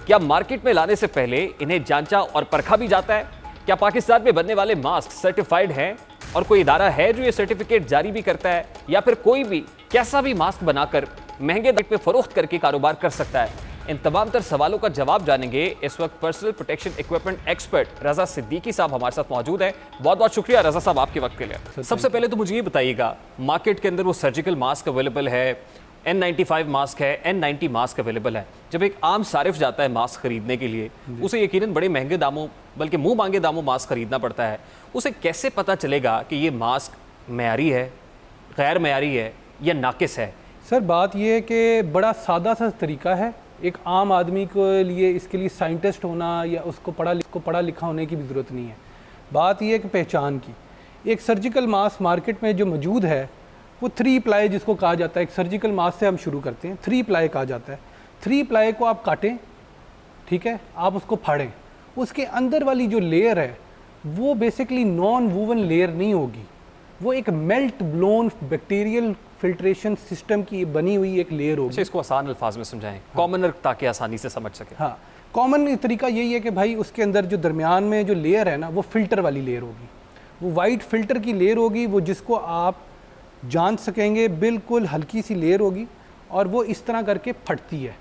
क्या मार्केट में लाने से पहले इन्हें जांचा और परखा भी जाता है? क्या पाकिस्तान में बनने वाले मास्क सर्टिफाइड हैं और कोई इदारा है जो ये सर्टिफिकेट जारी भी करता है, या फिर कोई भी कैसा भी मास्क बनाकर महंगे दाम पे फरोख्त करके कारोबार कर सकता है? इन तमाम तर सवालों का जवाब जानेंगे इस वक्त पर्सनल प्रोटेक्शन इक्विपमेंट एक्सपर्ट रजा सिद्दीकी साहब हमारे साथ मौजूद हैं। बहुत बहुत शुक्रिया रजा साहब आपके वक्त के लिए। सबसे पहले तो मुझे ये बताइएगा, मार्केट के अंदर वो सर्जिकल मास्क अवेलेबल है, N95 मास्क है, N90 मास्क अवेलेबल है। जब एक आम सारिफ जाता है मास्क खरीदने के लिए, उसे यकीनन बड़े महंगे दामों बल्कि मुंह मांगे दामों मास्क खरीदना पड़ता है। उसे कैसे पता चलेगा कि ये मास्क मयारी है, गैर मयारी है या नाकिस है? सर बात यह है कि बड़ा सादा सा तरीका है, एक आम आदमी के लिए इसके लिए साइंटिस्ट होना या उसको पढ़ा लिखा होने की भी ज़रूरत नहीं है। बात यह है कि पहचान की, एक सर्जिकल मास्क मार्केट में जो मौजूद है वो 3 प्लाई जिसको कहा जाता है, एक सर्जिकल मास्क से हम शुरू करते हैं, 3 प्लाई कहा जाता है। 3 प्लाई को आप काटें, ठीक है, आप उसको फाड़ें, उसके अंदर वाली जो लेयर है वो बेसिकली नॉन वूवन लेयर नहीं होगी, वो एक melt blown bacterial filtration system की बनी हुई एक लेयर होगी। इसको आसान अल्फाज में समझाएं, कॉमनर ताकि आसानी से समझ सके। हाँ, कॉमन तरीका यही है कि भाई उसके अंदर जो दरमियान में जो लेयर है ना वो फिल्टर वाली लेयर होगी, वो वाइट फिल्टर की लेयर होगी, वो जिसको आप जान सकेंगे, बिल्कुल हल्की सी लेयर होगी और वो इस तरह करके फटती है।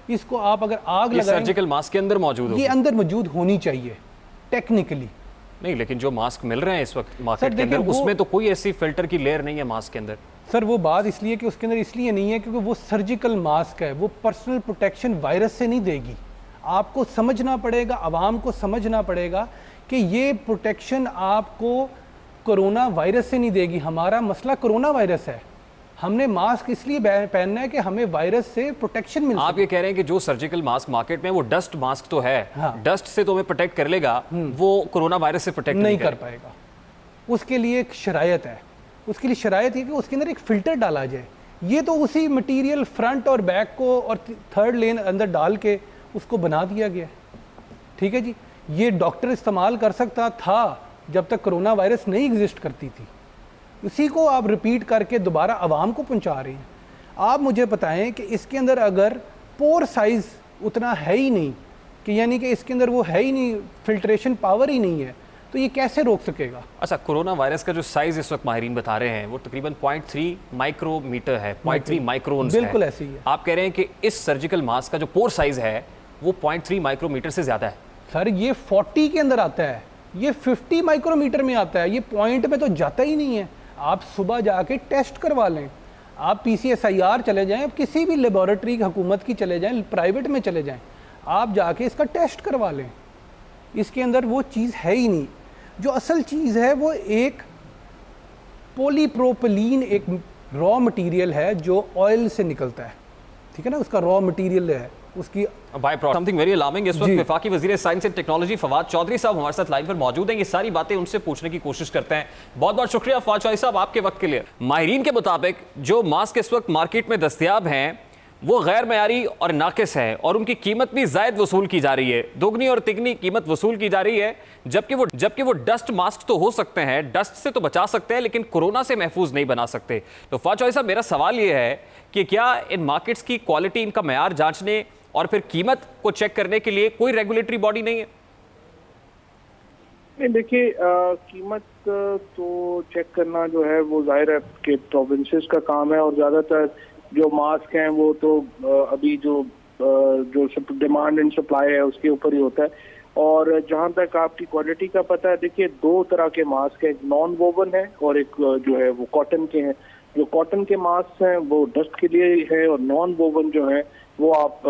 इसको आप अगर आग लगाएं, सर्जिकल मास्क के अंदर मौजूद होगी, ये अंदर मौजूद होनी चाहिए टेक्निकली। नहीं, लेकिन जो मास्क मिल रहे हैं इस वक्त मार्केट के अंदर उसमें तो कोई ऐसी फिल्टर की लेयर नहीं है मास्क के अंदर। सर वो बात इसलिए कि उसके अंदर इसलिए नहीं है क्योंकि वो सर्जिकल मास्क है, वो पर्सनल प्रोटेक्शन वायरस से नहीं देगी। आपको समझना पड़ेगा, आवाम को समझना पड़ेगा कि ये प्रोटेक्शन आपको कोरोना वायरस से नहीं देगी। हमारा मसला कोरोना वायरस है, हमने मास्क इसलिए पहनना है कि हमें वायरस से प्रोटेक्शन मिले। आप ये कह रहे हैं कि जो सर्जिकल मास्क मार्केट में वो डस्ट मास्क तो है, हाँ। डस्ट से तो हमें प्रोटेक्ट कर लेगा, वो कोरोना वायरस से प्रोटेक्ट नहीं कर पाएगा। उसके लिए एक शरायत है, उसके लिए शरायत है कि उसके अंदर एक फ़िल्टर डाला जाए। ये तो उसी मटेरियल फ्रंट और बैक को और 3rd लेन अंदर डाल के उसको बना दिया गया, ठीक है जी। ये डॉक्टर इस्तेमाल कर सकता था जब तक कोरोना वायरस नहीं एग्जिस्ट करती थी, उसी को आप रिपीट करके दोबारा आवाम को पहुंचा रहे हैं। आप मुझे बताएं कि इसके अंदर अगर पोर साइज़ उतना है ही नहीं, कि यानी कि इसके अंदर वो है ही नहीं, फिल्ट्रेशन पावर ही नहीं है, तो ये कैसे रोक सकेगा? अच्छा, कोरोना वायरस का जो साइज इस वक्त माहिरीन बता रहे हैं वो तकरीबन 0.3 माइक्रोमीटर है, 0.3 माइक्रोन्स है। बिल्कुल ऐसे ही है। आप कह रहे हैं कि इस सर्जिकल मास्क का जो पोर साइज है वो 0.3 माइक्रोमीटर से ज्यादा है। सर ये 40 के अंदर आता है, ये 50 माइक्रोमीटर में आता है, ये पॉइंट में तो जाता ही नहीं है। आप सुबह जाके टेस्ट करवा लें, आप PCSIR चले जाएं, आप किसी भी लेबॉरेटरी हुकूमत की चले जाएं, प्राइवेट में चले जाएं, आप जाके इसका टेस्ट करवा लें। इसके अंदर वो चीज़ है ही नहीं। जो असल चीज़ है वो एक पॉलीप्रोपिलीन, एक रॉ मटेरियल है जो ऑयल से निकलता है, ठीक है ना, उसका रॉ मटेरियल है उसकी by product. Something very alarming. इस वक्त वफाकी वजीर science and technology Fawad Chaudhry साहब हमारे साथ लाइन पर मौजूद हैं। ये सारी बातें उनसे पूछने की कोशिश करते हैं। बहुत बहुत शुक्रिया फवाद चौधरी साहब आपके वक्त के लिए। माहिरीन के मुताबिक जो मास्क इस वक्त मार्केट में दस्तयाब हैं वो गैर मयारी और नाकिस है और उनकी कीमत भी ज़ायद वसूल की जा रही है, दोगुनी और तिगनी कीमत वसूल की जा रही है। जबकि वो डस्ट मास्क तो हो सकते हैं, डस्ट से तो बचा सकते हैं, लेकिन कोरोना से महफूज नहीं बना सकते। तो फवाद चौधरी साहब, मेरा सवाल ये है कि क्या इन मार्केट्स की क्वालिटी, इनका मयार जांचने और फिर कीमत को चेक करने के लिए कोई रेगुलेटरी बॉडी नहीं है? नहीं, देखिए कीमत तो चेक करना जो है वो जाहिर है कि प्रोविंसेस का काम है, और ज़्यादातर जो मास्क हैं वो तो अभी जो डिमांड एंड सप्लाई है उसके ऊपर ही होता है। और जहाँ तक आपकी क्वालिटी का पता है, देखिए 2 तरह के मास्क हैं, एक नॉन वोवन है और एक जो है वो कॉटन के हैं। जो कॉटन के मास्क हैं वो डस्ट के लिए है, और नॉन वोवन जो है वो आप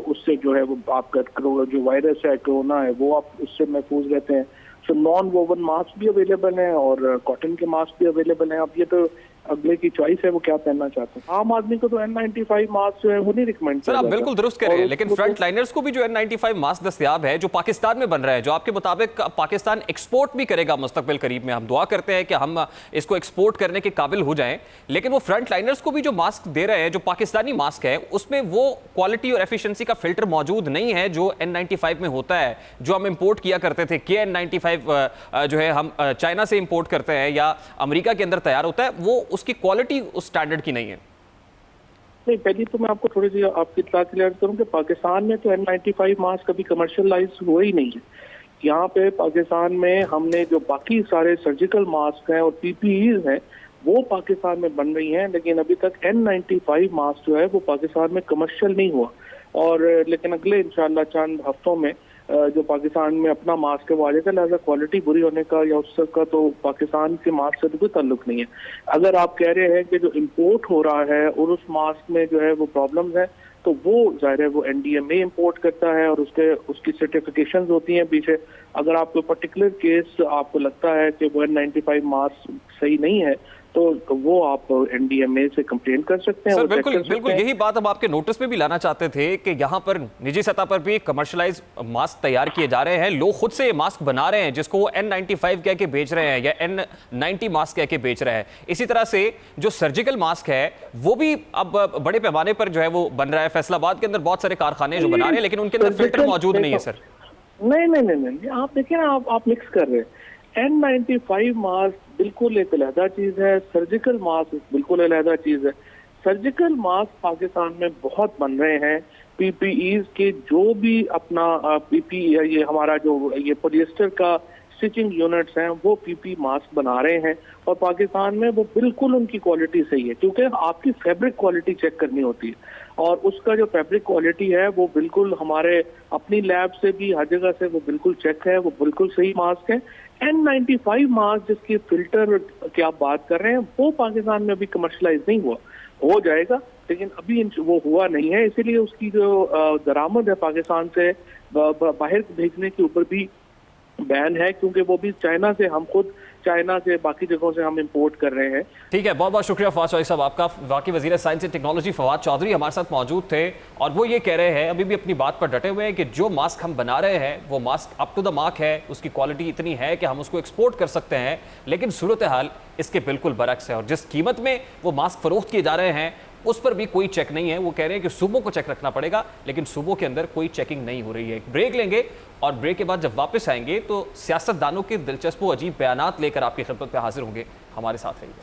उससे जो है वो आपका जो वायरस है, कोरोना है, वो आप उससे महफूज रहते हैं। सो नॉन वोवन मास्क भी अवेलेबल हैं और कॉटन के मास्क भी अवेलेबल हैं। अब ये तो अगले की चॉइस है वो क्या पहनना चाहते हैं। आम आदमी को तो N95 मास्क जो है वो नहीं रिकमेंड सर, आप बिल्कुल दुरुस्त कह रहे हैं, लेकिन फ्रंट लाइनर्स को भी जो N95 मास्क दस्तयाब है, जो पाकिस्तान में बन रहा है, जो आपके मुताबिक पाकिस्तान एक्सपोर्ट भी करेगा मुस्तकबिल करीब में, हम दुआ करते हैं कि हम इसको एक्सपोर्ट करने के काबिल हो जाएं, लेकिन वो फ्रंट लाइनर्स को भी जो मास्क दे रहे हैं, जो पाकिस्तानी मास्क है, उसमें वो क्वालिटी और एफिशिएंसी का फिल्टर मौजूद नहीं है जो N95 में होता है, जो हम इम्पोर्ट किया करते थे। KN95 जो है हम चाइना से इम्पोर्ट करते हैं या अमेरिका के अंदर तैयार होता है, वो उसकी क्वालिटी उस स्टैंडर्ड की नहीं है। नहीं, पहले तो मैं आपको थोड़ी सी आपकी इत्तला क्लियर करूं कि पाकिस्तान में तो N95 मास्क कभी कमर्शियलाइज हुआ ही नहीं है। यहाँ पे पाकिस्तान में हमने जो बाकी सारे सर्जिकल मास्क हैं और PPEs हैं वो पाकिस्तान में बन रही हैं, लेकिन अभी तक N95 मास्क जो है वो पाकिस्तान में कमर्शियल नहीं हुआ। और लेकिन अगले इंशाल्लाह चंद हफ्तों में जो पाकिस्तान में अपना मास्क है वो आ जाएगा। लिहाजा क्वालिटी बुरी होने का या उस का तो पाकिस्तान के मास्क से तो कोई ताल्लुक नहीं है। अगर आप कह रहे हैं कि जो इम्पोर्ट हो रहा है और उस मास्क में जो है वो प्रॉब्लम्स है, तो वो जाहिर है वो NDMA इंपोर्ट करता है और उसकी सर्टिफिकेशंस होती हैं पीछे। अगर आपको पर्टिकुलर केस आपको लगता है कि वो N95 मास्क सही नहीं है तो वो आप NDMA से कंप्लेन कर सकते हैं। सर बिल्कुल यही बात हम आपके नोटिस में भी लाना चाहते थे कि यहाँ पर निजी सतह पर भी कमर्शलाइज मास्क तैयार किए जा रहे हैं, लोग खुद से ये मास्क बना रहे हैं जिसको वो N95 कह के बेच रहे हैं या N90 मास्क कह के बेच रहे हैं। इसी तरह से जो सर्जिकल मास्क है वो भी अब बड़े पैमाने पर जो है वो बन रहा है। फैसलाबाद के अंदर बहुत सारे कारखाने जो बना रहे हैं लेकिन उनके अंदर फिल्टर मौजूद नहीं है। सर नहीं, आप देखिए ना, आप मिक्स कर रहे हैं। N95 मास्क बिल्कुल एक अलहदा चीज है, सर्जिकल मास्क बिल्कुल अलहदा चीज है। सर्जिकल मास्क पाकिस्तान में बहुत बन रहे हैं। PPEs के जो भी अपना PPE ये हमारा जो ये पॉलिएस्टर का स्टिचिंग यूनिट्स हैं वो PP मास्क बना रहे हैं और पाकिस्तान में वो बिल्कुल उनकी क्वालिटी सही है, क्योंकि आपकी फैब्रिक क्वालिटी चेक करनी होती है और उसका जो फैब्रिक क्वालिटी है वो बिल्कुल हमारे अपनी लैब से भी हर जगह से वो बिल्कुल चेक है, वो बिल्कुल सही मास्क है। N95 मास्क जिसकी फिल्टर की आप बात कर रहे हैं वो पाकिस्तान में अभी कमर्शलाइज नहीं हुआ, हो जाएगा लेकिन अभी वो हुआ नहीं है। इसीलिए उसकी जो दरामद है पाकिस्तान से बाहर भेजने के ऊपर भी बैन है, क्योंकि वो भी चाइना से, हम खुद चाइना से बाकी जगहों से हम इंपोर्ट कर रहे हैं। ठीक है, बहुत बहुत शुक्रिया फवाद चौधरी साहब आपका। वाकई वज़ीर science and technology Fawad Chaudhry हमारे साथ मौजूद थे और वो ये कह रहे हैं, अभी भी अपनी बात पर डटे हुए हैं कि जो मास्क हम बना रहे हैं वो mask up to the mark है, उसकी क्वालिटी इतनी है कि हम उसको एक्सपोर्ट कर सकते हैं, लेकिन सूरत हाल इसके बिल्कुल बरक्स है और जिस कीमत में वो मास्क फरोख्त किए जा रहे हैं उस पर भी कोई चेक नहीं है। वो कह रहे हैं कि सूबों को चेक रखना पड़ेगा, लेकिन सूबों के अंदर कोई चेकिंग नहीं हो रही है। ब्रेक लेंगे और ब्रेक के बाद जब वापस आएंगे तो सियासतदानों के दिलचस्प व अजीब बयानात लेकर आपकी खिदमत पे हाजिर होंगे। हमारे साथ रहिए।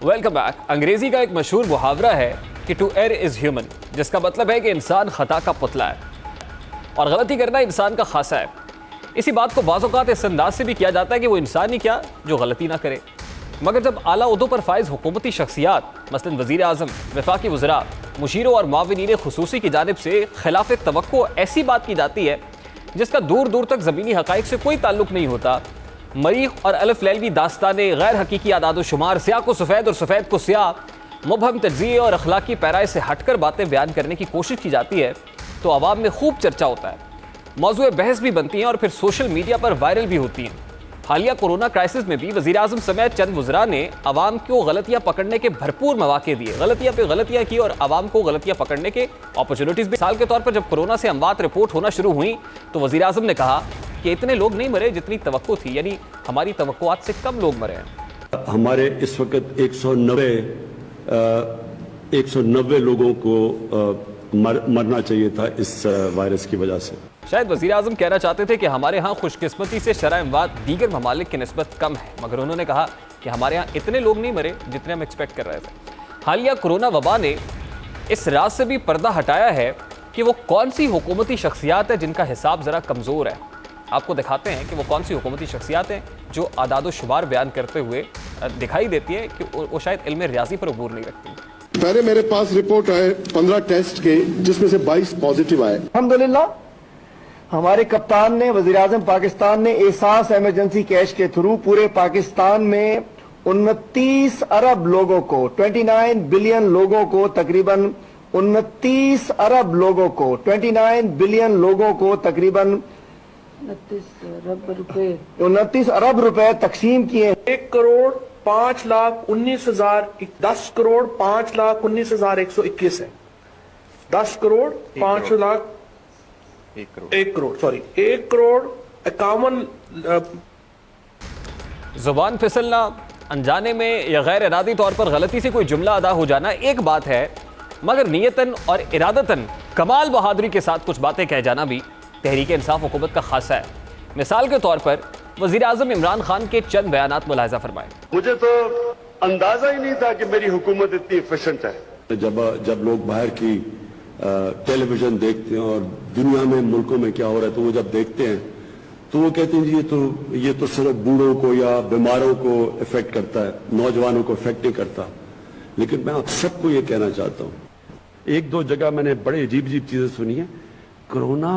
Welcome back. अंग्रेजी का एक मशहूर मुहावरा है कि टू एयर इज ह्यूमन, जिसका मतलब है कि इंसान खता का पुतला है और गलती करना इंसान का खासा है। इसी बात को बाज़ औक़ात इस अंदाज से भी किया जाता है कि वो इंसान ही क्या जो गलती ना करे, मगर जब आला उहदों पर फाइज हुकूमती शख्सियात मसलन वज़ीर आज़म, वफाकी वज़रा, मुशीरों और माविनीन खुसूसी की जानिब से खिलाफ तवक्को ऐसी बात की जाती है जिसका दूर दूर तक ज़मीनी हक़ाइक़ से कोई ताल्लुक नहीं होता, मरीख़ और अलफ लैलवी दास्ताने, गैर हकीकी आदाद शुमार, स्याह को सफ़ेद और सफ़ेद को स्याह, मुबहम तज्ज़िये और अखलाकी पैराए से हटकर बातें बयान करने की कोशिश की जाती है तो आवाम में खूब चर्चा होता है, मौज़ूए बहस भी बनती हैं और फिर सोशल मीडिया पर वायरल भी होती हैं। हालिया कोरोना क्राइसिस में भी वज़ीर आज़म समेत चंद वज़रा ने आवाम को गलतियाँ पकड़ने के भरपूर मौके दिए, गलतियाँ पे गलतियाँ की और आवाम को गलतियाँ पकड़ने के अपॉर्चुनिटीज़ भी। मिसाल के तौर पर जब कोरोना से अमवात रिपोर्ट होना शुरू हुई तो वज़ीर आज़म ने कहा कि इतने लोग नहीं मरे जितनी तवक्को थी, यानी हमारी तवक्कुआत से कम लोग मरे हैं। हमारे इस वक्त 190 लोगों को मरना चाहिए था इस वायरस की वजह से। शायद वज़ीर आज़म कहना चाहते थे कि हमारे यहाँ खुशकिस्मती से शरह अमवात दीगर ममालिक की निस्बत कम है, मगर उन्होंने कहा कि हमारे यहाँ इतने लोग नहीं मरे जितने हम एक्सपेक्ट कर रहे थे। हालिया कोरोना वबा ने इस राज से भी पर्दा हटाया है कि वो कौन सी हुकूमती शख्सियात है जिनका हिसाब ज़रा कमज़ोर है। आपको दिखाते हैं कि वो कौन सी हुकूमती शख्सियात हैं जो आदाद व शुमार बयान करते हुए दिखाई देती है कि वो शायद इल्म रियाजी पर अबूर नहीं रखती। पहले मेरे पास रिपोर्ट आए 15 टेस्ट के, जिसमें से 22 पॉजिटिव आए। अल्हम्दुलिल्लाह हमारे कप्तान ने, वज़ीर आज़म पाकिस्तान ने एहसास इमरजेंसी कैश के थ्रू पूरे पाकिस्तान में 29 अरब लोगों को, 29 बिलियन लोगों को, तकरीबन 29 अरब लोगों को, 29 बिलियन लोगों को तकरीबन 29 अरब रुपए तकसीम किए। 1 करोड़ 5,19,000, 10 करोड़ 5,19,121 है। 10 करोड़ 5 लाख 1 करोड़ 51 जुबान फिसलना, अनजाने में या गैर इरादी तौर पर गलती से कोई जुमला अदा हो जाना एक बात है, मगर नियतन और इरादतन कमाल बहादुरी के साथ कुछ बातें कह जाना भी तहरीक इंसाफ हुकूमत का खासा है। मिसाल के तौर पर वज़ीर आज़म इमरान खान के चंद बयानात मुलाहिज़ा फरमाएं। मुझे तो अंदाजा ही नहीं था कि मेरी हुकूमत इतनी एफिशिएंट है। जब लोग बाहर की टेलीविजन देखते हैं और दुनिया में मुल्कों में क्या हो रहा है, तो वो जब देखते हैं तो वो कहते हैं जी ये तो सिर्फ बूढ़ों को या बीमारों को इफेक्ट करता है, नौजवानों को इफेक्ट नहीं करता। लेकिन मैं आप सबको ये कहना चाहता हूं, एक दो जगह मैंने बड़े अजीब अजीब चीजें सुनी है। कोरोना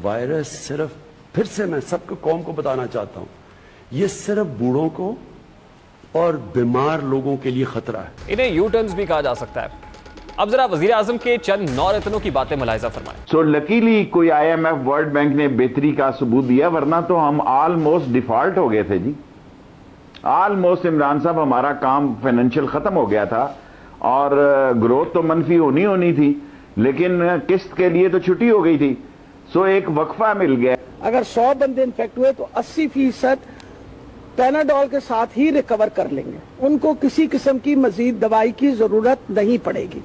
वायरस सिर्फ, फिर से मैं सबको कौम को बताना चाहता हूं, ये सिर्फ बूढ़ों को और बीमार लोगों के लिए खतरा है। इन्हें यू टर्न्स भी कहा जा सकता है। अब जरा वजीर आजम के चंद नौरत्नों की बातें मुलाहिजा फरमाएं। सो लकीली कोई IMF वर्ल्ड बैंक ने बेहतरी का सबूत दिया, वरना तो हम ऑलमोस्ट डिफॉल्ट हो गए थे जी। ऑलमोस्ट इमरान साहब हमारा काम फाइनेंशियल खत्म हो गया था और ग्रोथ तो मनफी होनी थी, लेकिन किस्त के लिए तो छुट्टी हो गई थी। सो एक वक्फा मिल गया। अगर 100 बंदे इन्फेक्ट हुए तो 80% पैनाडोल के साथ ही रिकवर कर लेंगे, उनको किसी किस्म की मजीद दवाई की जरूरत नहीं पड़ेगी।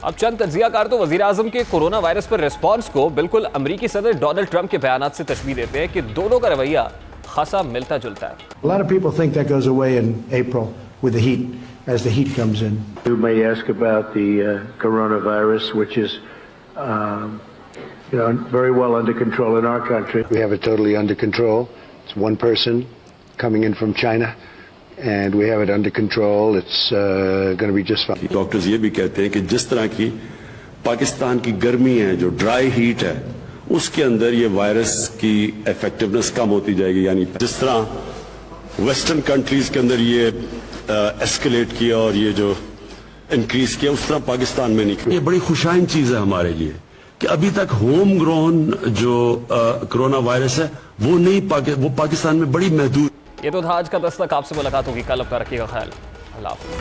अब चंद तज्जियाकार तो वजीर आजम के कोरोना वायरस पर रिस्पॉन्स को बिल्कुल अमरीकी सदर डोनाल्ड ट्रंप के बयानात से तशबीह देते हैं कि दोनों का रवैया खासा मिलता जुलता है। A lot of people think that goes away in April with the heat, as the heat comes in. You may ask about the coronavirus, which is, very well under control in our country. We have it totally under control. It's one person coming in from China, and we have it under control. It's going to be just fine. Doctors ये भी कहते हैं कि जिस तरह की पाकिस्तान की गर्मी है, जो ड्राई हीट है, उसके अंदर ये वायरस की इफेक्टिवनेस कम होती जाएगी। यानी जिस तरह वेस्टर्न कंट्रीज के अंदर ये एस्केलेट किया और ये जो इंक्रीज किया, उस तरह पाकिस्तान में नहीं किया। ये बड़ी खुशाइन चीज है हमारे लिए कि अभी तक होम ग्रोन जो कोरोना वायरस है वो पाकिस्तान में बड़ी महदूद। ये तो था आज का दस्तक। आपसे मुलाकात होगी कल। अपना रखिएगा ख्याल। अल्लाह हाफ़िज़।